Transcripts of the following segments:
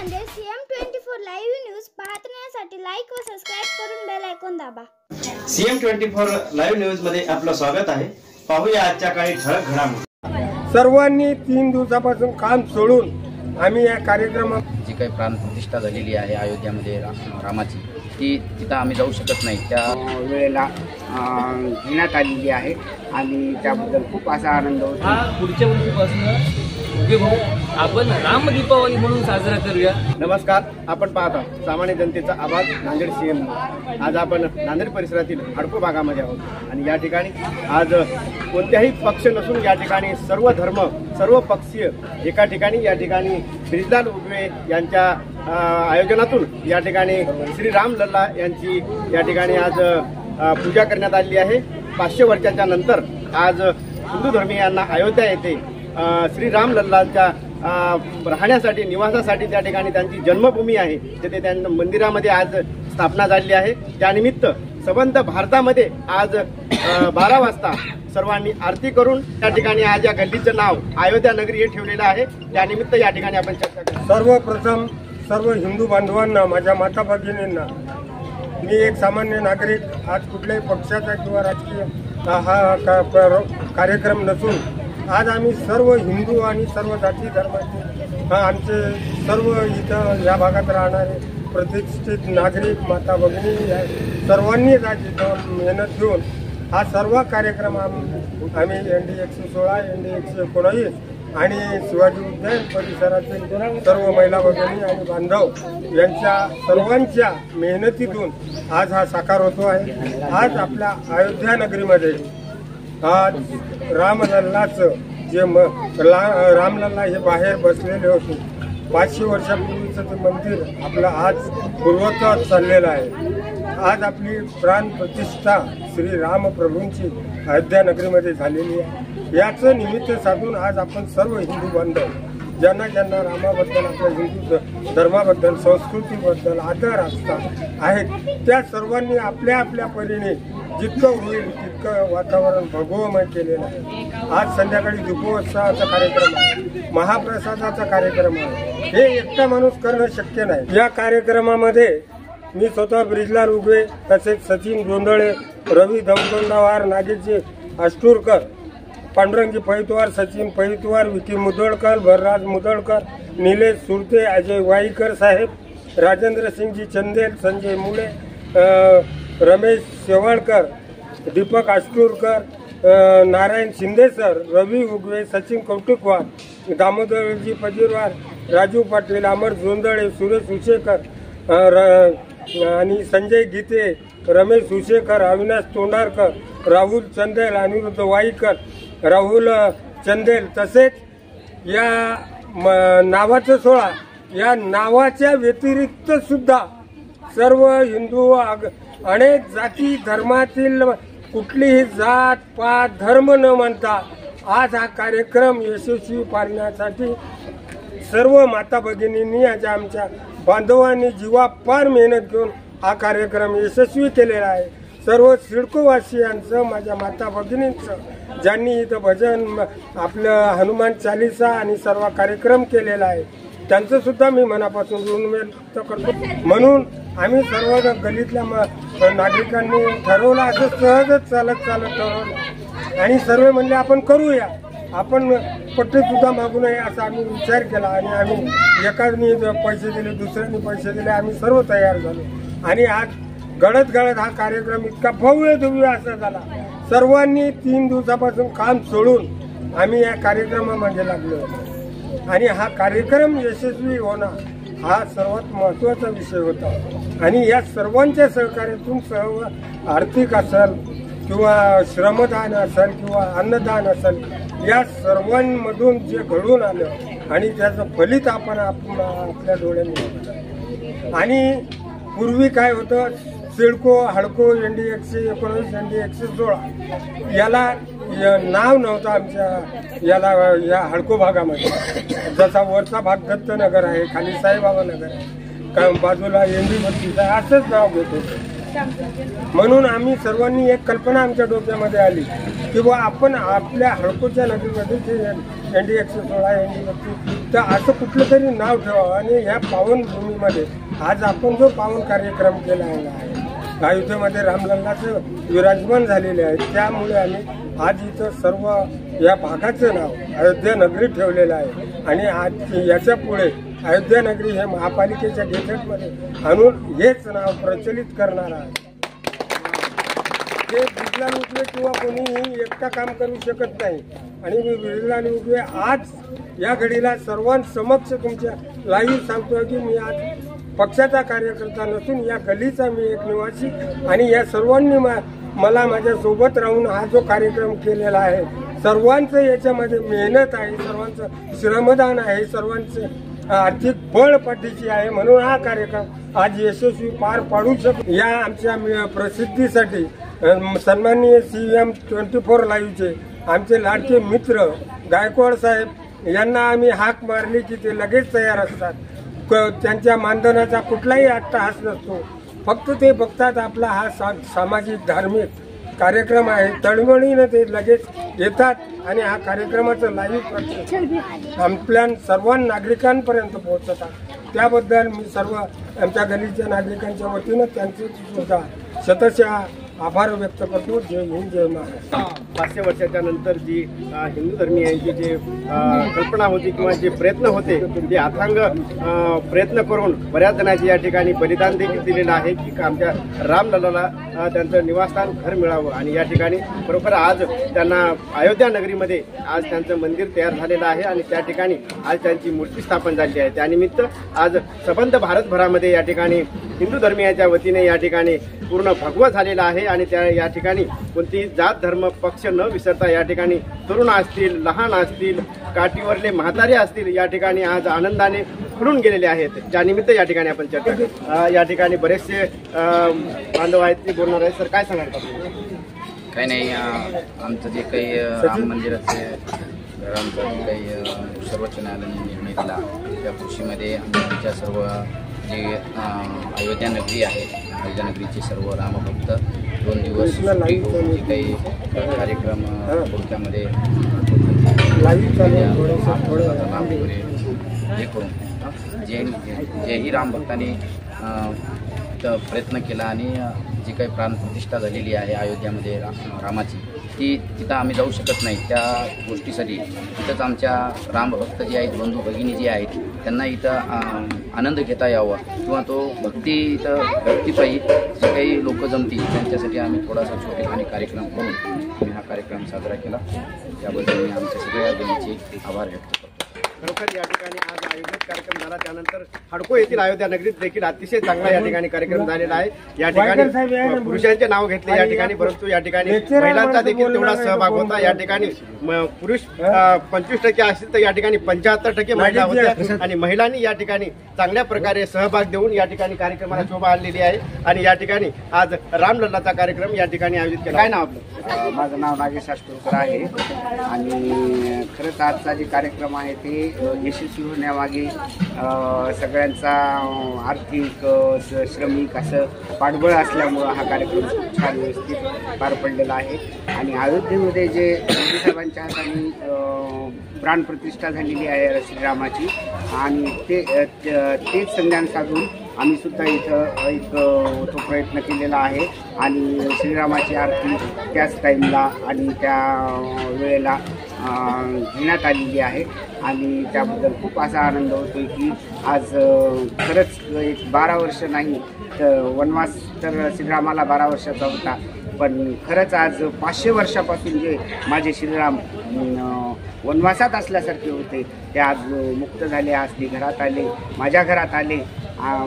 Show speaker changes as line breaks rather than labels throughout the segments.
म्हणजे CM24 live news पाहण्यासाठी like व सबस्क्राइब करून बेल आयकॉन दाबा।
CM24 लाईव्ह न्यूज मध्ये आपलं स्वागत आहे। पाहूया आजच्या काही ठळक घडामोडी।
सर्वांनी 3 दिवसापासून काम सोडून आम्ही या कार्यक्रमात
जी काही प्राणप्रतिष्ठा झालेली आहे अयोध्यामध्ये रामाची ती तिथं आम्ही जाऊ शकत नाही, त्या
वेळेला घेण्यात आलेली आहे आणि त्याबद्दल खूप असा आनंद होतो।
पुढच्या वर्षीपासून आपण राम दीपावली म्हणून साजरा करूया।
नमस्कार, आपण पाहता सामान्य जनतेचा आवाज नांदेड CM। आज आपण नांदेड परिसरातील हडको भागामध्ये आहोत आणि या ठिकाणी आज कोणत्याही पक्ष नसून या ठिकाणी सर्व धर्म सर्व पक्षीय एका ठिकाणी या ठिकाणी ब्रिजलाल उगवे यांच्या आयोजनातून या ठिकाणी श्री राम लल्ला यांची या ठिकाणी आज पूजा करण्यात आली आहे। 500 वर्षाच्या नंतर आज हिंदू धर्मीयांना अयोध्या येथे श्री राम लल्लांच्या राहण्यासाठी निवासासाठी त्या ठिकाणी त्यांची जन्मभूमी आहे, तिथे त्यांच्या मंदिरामध्ये आज स्थापना झाली आहे। त्यानिमित्त संबंध भारतामध्ये आज 12 वाजता सर्वांनी आरती करून त्या ठिकाणी आज या गल्लीचं नाव अयोध्या नगरी हे ठेवलेलं आहे। त्यानिमित्त या ठिकाणी आपण चर्चा करू।
सर्वप्रथम सर्व हिंदू बांधवांना, माझ्या माता भगिनींना, मी एक सामान्य नागरिक, आज कुठल्याही पक्षाचा किंवा राजकीय हा कार्यक्रम नसून आज आम्ही सर्व हिंदू आणि सर्व जाती धर्माचे आमचे सर्व इथं या भागात राहणारे प्रतिष्ठित नागरिक माता भगिनी सर्वांनीच आज इथं मेहनत घेऊन हा सर्व कार्यक्रम आम्ही ND 116 ND 119 आणि शिवाजी उद्यान परिसरातील सर्व महिला भगिनी आणि बांधव यांच्या सर्वांच्या मेहनतीतून आज हा साकार होतो आहे। आज आपल्या अयोध्या नगरीमध्ये आज रामलल्लाचं जे रामलल्ला हे बाहेर बसलेले होते, 500 वर्षापूर्वीचं ते मंदिर आपलं आज पूर्ववत चाललेलं आहे। आज आपली प्राण प्रतिष्ठा श्री रामप्रभूंची अयोध्या नगरीमध्ये झालेली आहे। याचं निमित्त साधून आज आपण सर्व हिंदू बांधव ज्यांना ज्यांना रामाबद्दल, आपल्या हिंदू धर्माबद्दल, संस्कृतीबद्दल आदर आहेत, त्या सर्वांनी आपल्या आपल्या परीने जितकं होईल तितकं वातावरण भगवमय केलेलं आहे। आज संध्याकाळी दीपोत्सवाचा कार्यक्रम आहे, महाप्रसादाचा कार्यक्रम आहे। हे एकटा माणूस करणं शक्य नाही। या कार्यक्रमामध्ये मी स्वतः ब्रिजलाल उगवे, तसेच सचिन गोंधळे, रवी धमतोंडावार, नागेशजी अष्टूरकर, पांडुरंगी पैतवार, सचिन पैतवार, विकी मुदळकर, भरराज मुदळकर, निलेश सुरते, अजय वाईकर साहेब, राजेंद्र सिंगजी चंदेल, संजय मुळे, रमेश शेवाळकर, दीपक अष्टूरकर, नारायण शिंदे सर, रवी उगवे, सचिन कौटुकवार, दामोदरजी पजीरवार, राजू पाटील, अमर जोंधळे, सुरेश उशेकर आणि संजय गीते, रमेश उशेकर, अविनाश तोंडारकर, राहुल चंदेल, अनिरुद्ध वाईकर, राहुल चंदेल, तसेच या नावाचं सोहळा, या नावाच्या व्यतिरिक्त सुद्धा सर्व हिंदू अनेक जाती धर्मातील कुठलीही जात पात धर्म न मानता आज हा कार्यक्रम यशस्वी पारण्यासाठी सर्व माता भगिनींनी आज आमच्या बांधवांनी जीवापार मेहनत घेऊन हा कार्यक्रम यशस्वी केलेला आहे। सर्व सिडकोवासियांचं, माझ्या माता भगिनींचं, ज्यांनी इथं भजन, आपलं हनुमान चालीसा आणि सर्व कार्यक्रम केलेला आहे, त्यांचं सुद्धा मी मनापासून ऋण व्यक्त करतो। म्हणून आम्ही सर्व गल्लीतल्या नागरिकांनी ठरवलं, असं सहजच चालत ठरवलं आणि सर्व म्हणले आपण करूया, आपण पट्टे सुद्धा मागू नये असा आम्ही विचार केला आणि आम्ही एकाने पैसे दिले, दुसऱ्याने पैसे दिले, आम्ही सर्व तयार झालो आणि आज गडद हा कार्यक्रम इतका भव्य दिव्य असा झाला। सर्वांनी 3 दिवसापासून काम सोडून आम्ही या कार्यक्रमामध्ये लागलो आणि हा कार्यक्रम यशस्वी होणं हा सर्वात महत्त्वाचा विषय होता आणि या सर्वांच्या सहकार्यातून सर्व आर्थिक असेल किंवा श्रमदान असेल किंवा अन्नदान असेल, या सर्वांमधून जे घडून आलं आणि त्याचं फलित आपण आपल्या डोळ्यांनी। आणि पूर्वी काय होतं, सिडको हडको ND 119 ND 116 याला नाव नव्हतं आमच्या याला या हडको भागामध्ये। जसा वरचा भाग दत्तनगर आहे, खाली साईबाबा नगर आहे, बाजूला ND 32 आहे, असंच नाव घेत होतं। म्हणून आम्ही सर्वांनी एक कल्पना आमच्या डोक्यामध्ये आली की आपण आपल्या हडकोच्या नगरीमध्ये जे एनडी 116 एनडी 32, तर असं कुठलं तरी नाव ठेवावं. आणि ह्या पावनभूमीमध्ये आज आपण जो पावन कार्यक्रम केला आहे, अयोध्येमध्ये रामलल्लाचं विराजमान झालेले आहे, त्यामुळे आम्ही आज इथं सर्व या भागाचं नाव अयोध्या नगरी ठेवलेलं आहे. आणि आज याच्या पुढे अयोध्या नगरी हे महापालिकेच्या गेजेटमध्ये आणून हेच नाव प्रचलित करणार आहे. ते बिरला उगवे किंवा कोणीही एकटा काम करू शकत नाही. आणि मी बिरला उगवे आज या घडीला सर्वांसमक्ष तुमच्या लाईव्ह सांगतोय की मी आज पक्षाचा कार्यकर्ता नसून या गलीचा मी एक निवासी, आणि या सर्वांनी मला माझ्यासोबत राहून हा जो कार्यक्रम केलेला आहे, सर्वांचं याच्यामध्ये मेहनत आहे, सर्वांचं श्रमदान आहे, सर्वांचं आर्थिक बळ पाठीची आहे, म्हणून हा कार्यक्रम आज यशस्वी पार पाडू शकतो. या आमच्या प्रसिद्धीसाठी सन्माननीय CM 24 लाईव्हचे आमचे लाडके मित्र गायकवाड साहेब यांना आम्ही हाक मारली की ते लगेच तयार असतात. त्यांच्या मानधनाचा कुठलाही अट्टहास नसतो, फक्त ते बघतात आपला हा सामाजिक धार्मिक कार्यक्रम आहे, तळमळीनं ते लगेच येतात आणि हा कार्यक्रमाचं लाईव्ह प्रक्षेपण आपल्या सर्व नागरिकांपर्यंत पोहोचतात. त्याबद्दल मी सर्व आमच्या गलीच्या नागरिकांच्या वतीनं त्यांचे सुद्धा शतशः आभार व्यक्त करतो. जय हिंद, जय महाराष्ट्र.
500 वर्षाच्या नंतर जी हिंदू धर्मीयांची जी कल्पना होती किंवा जे प्रयत्न होते, ते अथांग प्रयत्न करून बऱ्याच जणांची या ठिकाणी बलिदान देखील दिलेलं आहे की आमच्या रामलल्लाला त्यांचं निवासस्थान घर मिळावं. आणि या ठिकाणी खरोखर आज त्यांना अयोध्या नगरीमध्ये आज त्यांचं मंदिर तयार झालेलं आहे आणि त्या ठिकाणी आज त्यांची मूर्ती स्थापन झाली आहे. त्यानिमित्त आज सबंध भारतभरामध्ये या ठिकाणी हिंदू धर्मीयांच्या वतीने या ठिकाणी पूर्ण भगवा झालेला आहे. आणि त्या या ठिकाणी कोणतीही जात धर्म पक्ष न विसरता या ठिकाणी तरुण असतील, लहान असतील, काठीवरले म्हातारे असतील, या ठिकाणी आज आनंदाने फुलून गेलेले आहेत. ज्यानिमित्त या ठिकाणी आपण चर्चा या ठिकाणी बरेचसे बांधव आहेत ते बोलणार आहेत. सर, काय सांगाल?
काही नाही, आमचं जे काही राम मंदिराचे घरांचा जे काही सर्वोच्च न्यायालयाने निर्णय दिला त्या खुशीमध्ये आमच्या सर्व जे अयोध्या नगरी आहे, अयोध्या नगरीचे सर्व रामभक्त 2 दिवस सुट्टी होऊन जे काही कार्यक्रम थोडक्यामध्ये हे करून जेही राम भक्तांनी प्रयत्न केला आणि जी काही प्राणप्रतिष्ठा झालेली आहे अयोध्यामध्ये रामाची, ती तिथं आम्ही जाऊ शकत नाही. त्या गोष्टीसाठी तिथंच आमच्या रामभक्त जे आहेत, बंधू भगिनी जे आहेत, त्यांना इथं आनंद घेता यावा किंवा तो भक्तिपायी जे काही लोक जमतील त्यांच्यासाठी आम्ही थोडासा छोटेखानी कार्यक्रम करून आम्ही हा कार्यक्रम साजरा केला. त्याबद्दल मी आमच्या सगळ्या बहिणीचे आभार व्यक्त करतो.
खरोखर या ठिकाणी आज आयोजित कार्यक्रम झाला, त्यानंतर हडको येथील अयोध्या नगरीत देखील अतिशय चांगला या ठिकाणी कार्यक्रम झालेला आहे. या ठिकाणी पुरुषांचे नाव घेतले या ठिकाणी, परंतु या ठिकाणी महिलांचा देखील तेवढा सहभाग होता. या ठिकाणी पुरुष 25% असतील तर या ठिकाणी 75% महिला होत्या आणि महिलांनी या ठिकाणी चांगल्या प्रकारे सहभाग देऊन या ठिकाणी कार्यक्रमाला शोभा आणलेली आहे. आणि या ठिकाणी आज रामलल्लाचा कार्यक्रम या ठिकाणी आयोजित केला. काय नाव आपलं?
माझं नाव नागेश आष्टोकर आहे. आणि खरंच आजचा जे कार्यक्रम आहे ते यशस्वी होण्यामागे सगळ्यांचा आर्थिक श्रमिक असं पाठबळ असल्यामुळं हा कार्यक्रम खूप छान व्यवस्थित पार पडलेला आहे. आणि अयोध्येमध्ये जे मोदी साहेबांच्या हाताने प्राणप्रतिष्ठा झालेली आहे श्रीरामाची, आणि तेच संज्ञान साधून आम्ही सुद्धा इथं एक तो प्रयत्न केलेला आहे. आणि श्रीरामाची आरती त्याच टाईमला आणि त्या वेळेला घेण्यात आलेली आहे. आणि त्याबद्दल खूप असा आनंद होतो की आज खरंच एक 12 वर्ष नाही तर वनवास तर श्रीरामाला 12 वर्षाचा होता, पण खरंच आज 500 वर्षापासून जे माझे श्रीराम वनवासात असल्यासारखे होते ते आज मुक्त झाले. आज ते घरात आले, माझ्या घरात आले,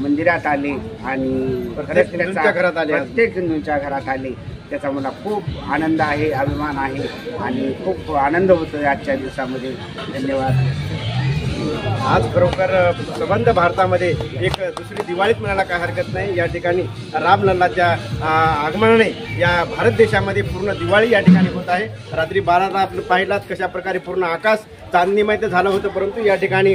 मंदिरात आले आणि खरंच त्याचा प्रत्येक हिंदूंच्या घरात आले. त्याचा मला खूप आनंद आहे, अभिमान आहे आणि खूप आनंद होतो आजच्या दिवसामध्ये. धन्यवाद.
आज खरोखर संबंध भारतामध्ये एक दुसरी दिवाळीत म्हणायला काय हरकत नाही. या ठिकाणी रामलल्लाच्या आगमनाने या भारत देशामध्ये पूर्ण दिवाळी या ठिकाणी होत आहे. रात्री 12ला आपण पाहिलात कशा प्रकारे पूर्ण आकाश चांदणीमय तर झालं होतं, परंतु या ठिकाणी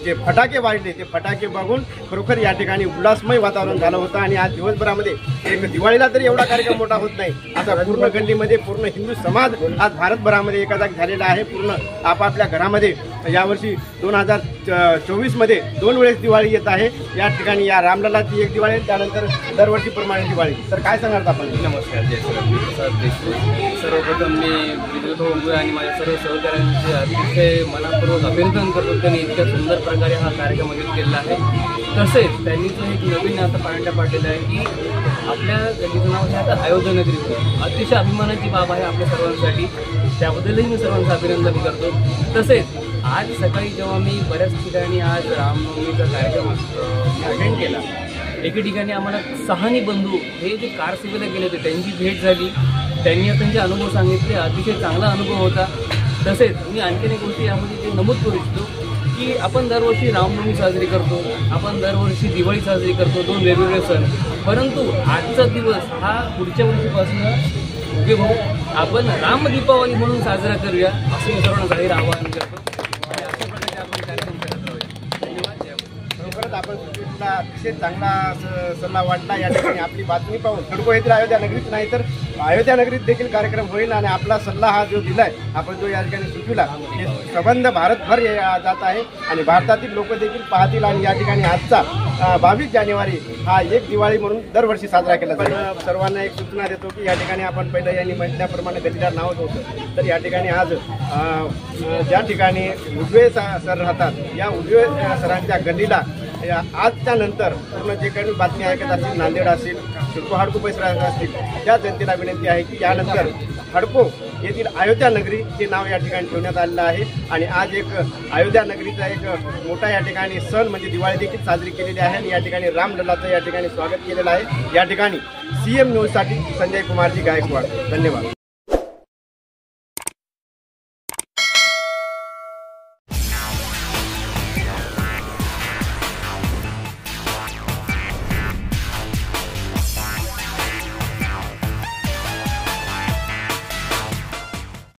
जे फटाके वाजले ते फटाके बघून खरोखर या ठिकाणी उल्हासमय वातावरण झालं होतं. आणि आज दिवसभरामध्ये एक दिवाळीला तरी एवढा कार्यक्रम मोठा होत नाही, आता पूर्ण गल्लीमध्ये पूर्ण हिंदू समाज आज भारतभरामध्ये एका जागी झालेला आहे. पूर्ण आपापल्या घरामध्ये यावर्षी 2024मध्ये 2 वेळेस दिवाळी येत आहे. या ठिकाणी या रामलल्लाची एक दिवाळी, त्यानंतर दरवर्षीप्रमाणे दिवाळी. तर काय सांगणार आपण?
नमस्कार, जय श्रीराम. मी प्रसाद देशमुख. सर्वप्रथम मी विद्युत होंगुळे आणि माझ्या सर्व सहकाऱ्यांचे अतिशय मनापूर्वक अभिनंदन करतो. त्यांनी इतक्या सुंदर प्रकारे हा कार्यक्रम आयोजित केलेला आहे. तसेच त्यांनी जो एक नवीन आता पायंडा पाडलेला आहे की आपल्या गल्लीचं नाव आहे आता अयोध्या नगरी. अतिशय अभिमानाची बाब आहे आपल्या सर्वांसाठी, त्याबद्दलही मी सर्वांचं अभिनंदन करतो. तसेच आज सकाळी जेव्हा मी बऱ्याच ठिकाणी आज रामनवमीचा कार्यक्रम अटेंड केला, एके ठिकाणी आम्हाला सहानी बंधू हे जे कार सेवेला गेले होते त्यांची भेट झाली. त्यांनी त्यांचे अनुभव सांगितले, अतिशय चांगला अनुभव होता. तसेच मी आणखीन एक गोष्टी यामध्ये ते नमूद करू इच्छितो की आपण दरवर्षी रामनवमी साजरी करतो, आपण दरवर्षी दिवाळी साजरी करतो, 2 वेगवेगळे सण. परंतु आजचा दिवस हा पुढच्या वर्षीपासून उगे भाऊ आपण राम दीपावली म्हणून साजरा करूया असं मी सर्वांना जाहीर आवाहन करतो. आणि अशा प्रकारे आपण कार्यक्रम करत राहूया. धन्यवाद. जय भाऊ.
खरोखरच आपण सुट्टीला अतिशय चांगला सल्ला वाटला. या ठिकाणी आपली बातमी पाहून खडको येथील अयोध्या नगरीत नाही तर अयोध्या नगरीत देखील कार्यक्रम होईल. आणि आपला सल्ला हा जो दिलाय आपण जो या ठिकाणी सुचविला हे संबंध भारतभर जात आहे आणि भारतातील लोक देखील पाहतील. आणि या ठिकाणी आजचा 22 जानेवारी हा एक दिवाळी म्हणून दरवर्षी साजरा केला जातो. पण सर्वांना एक सूचना देतो की या ठिकाणी आपण पहिलं यांनी म्हटल्याप्रमाणे गल्लीदार नाव होतं, तर या ठिकाणी आज ज्या ठिकाणी उजवे सर राहतात या उजवे सरांच्या गल्लीला आजच्या नंतर पूर्ण जे काही बातमी ऐकत असतील, नांदेड असेल, शिडको हडको परिसरात असतील, त्या जनतेला विनंती आहे की यानंतर हडको येथील अयोध्या नगरी हे नाव या ठिकाणी ठेवण्यात आलेलं आहे. आणि आज एक अयोध्या नगरीचा एक मोठा या ठिकाणी सण म्हणजे दिवाळी देखील साजरी केलेली आहे. आणि या ठिकाणी रामलल्लाचं या ठिकाणी स्वागत केलेलं आहे. या ठिकाणी CM न्यूजसाठी संजय कुमारजी गायकवाड. धन्यवाद.